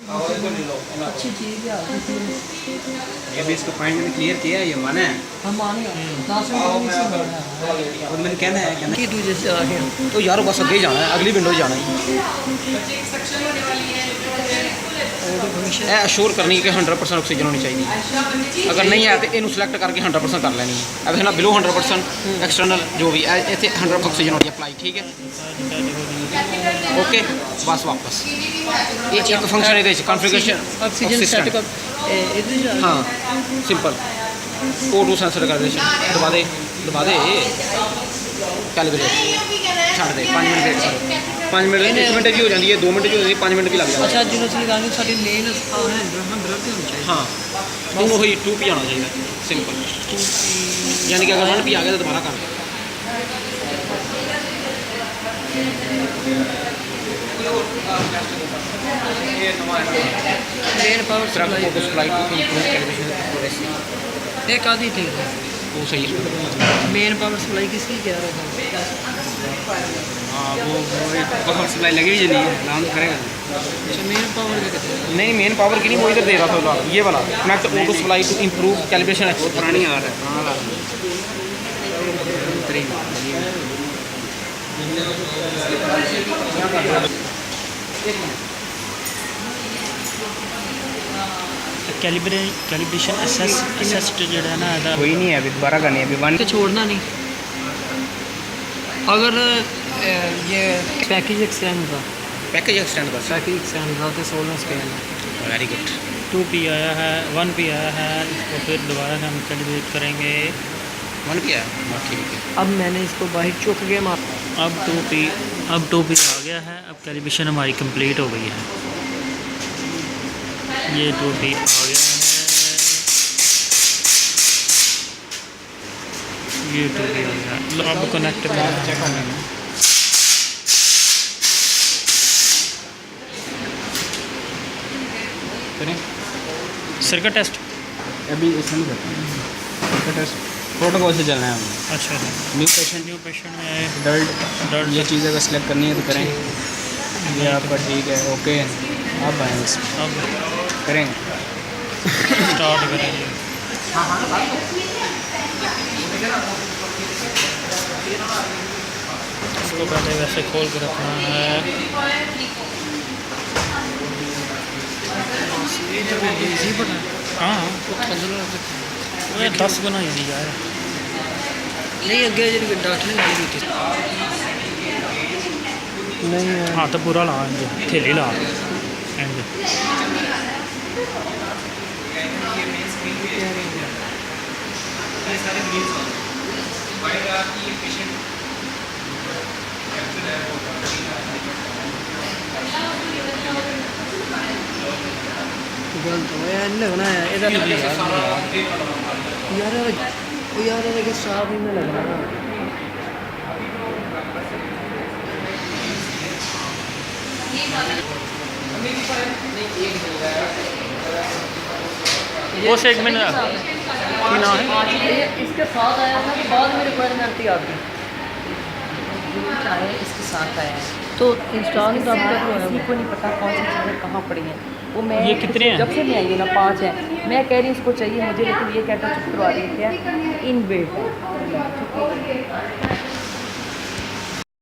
अच्छी चीज़ है ये भी इसका पॉइंट मैंने क्लियर किया है, ये माना है। हम माने और मैंने कहना है कि तू जैसे आ गया तो यार बस अगे ही जाना है, अगली विंडो जाना है। ਇਹ ਅਸ਼ੋਰ ਕਰਨੀ ਕਿ 100% ਆਕਸੀਜਨ ਹੋਣੀ ਚਾਹੀਦੀ ਹੈ। ਅਗਰ ਨਹੀਂ ਹੈ ਤੇ ਇਹਨੂੰ ਸਿਲੈਕਟ ਕਰਕੇ 100% ਕਰ ਲੈਣੀ ਹੈ। ਇਹ ਵੇਖਣਾ ਬਿਲੋ 100% ਐਕਸਟਰਨਲ ਜੋ ਵੀ ਹੈ ਇੱਥੇ 100% ਆਕਸੀਜਨ ਹੋਣੀ ਅਪਲਾਈ, ਠੀਕ ਹੈ ਓਕੇ। ਬਸ ਵਾਪਸ ਇਹ ਇੱਕ ਫੰਕਸ਼ਨ ਇਹਦੇ ਵਿੱਚ ਕਨਫੀਗਰੇਸ਼ਨ ऑक्सीजन सेट कर हाँ सिंपल O2 सेंसर कर दे, दबा दे कैलिब्रेट छड़ दे 5 मिनट वेट करो। 5 मिनट 1 मिनट की हो जाती है, 2 मिनट की हो जाती है, 5 मिनट की लग जाती है। अच्छा जिन्होंने लगानी साडी मेन हाँ दोनों ही 2P आना चाहिए सिंपल, यानी कि अगर 1P आ गया तो दोबारा कर main power supply to improve calibration accuracy. एक आधी थी वो सही है। मेन पावर सप्लाई किसकी क्या है? हाँ वो पावर सप्लाई लगी हुई नहीं है, नाम करेगा। अच्छा मेन पावर क्या कहते हैं? नहीं मेन पावर की नहीं, वो इधर दे रहा था ये वाला connect O2 supply to improve calibration. बहुत पुरानी आ रहा है कैलिब्रेशन असेस्ट जो है ना कोई नहीं है, अभी दोबारा करनी है, अभी 1 छोड़ना नहीं। अगर ये पैकेज एक्सटेंड था पैकेज एक्सटेंड कर पैकेज एक्सटेंड था तो 16 स्केल वेरी गुड। 2P आया है, 1P आया है, इसको फिर दोबारा से हम कैलिब्रेट करेंगे। 1P है ठीक है। अब मैंने इसको बाहर चुक के मार अब 2P आ गया है। अब कैलिब्रेशन हमारी कंप्लीट हो गई है। ये 2P आ गया है, ये 2P आ गया। अब कनेक्ट करें सर्किट टेस्ट। अभी इसमें नहीं करते सर्किट टेस्ट, प्रोटोकॉल से चलना है हमें। अच्छा न्यू न्यू पेशेंट में आए डल्ट ये चीज़ अगर सेलेक्ट करनी है तो करें। ये आपका ठीक है ओके। आप आएँ अब करेंगे स्टार्ट करेंगे। इसको पहले वैसे खोल के रखना है। हाँ 10 गुना ईजी है। नहीं अगे जी डॉक्टर ने गाली की नहीं हाँ तो पूरा ला थेली ला इंज। गलत हो यार लगना है इधर यार के साफ ही में लगना ना। वो सेगमेंट की ना है इसके साथ आया था तो बाद में रिक्वायरमेंट थी आपकी इसके साथ आया तो इंस्टॉल तो अब तक किसी को नहीं पता कौन सी चीज़ें कहाँ पड़ी हैं। वो मैं ये कितने हैं? जब से मैं आई हूँ ना 5 हैं। मैं कह रही हूँ इसको चाहिए मुझे, लेकिन ये कहता चुप करवा रही है क्या इन बिल्ट है।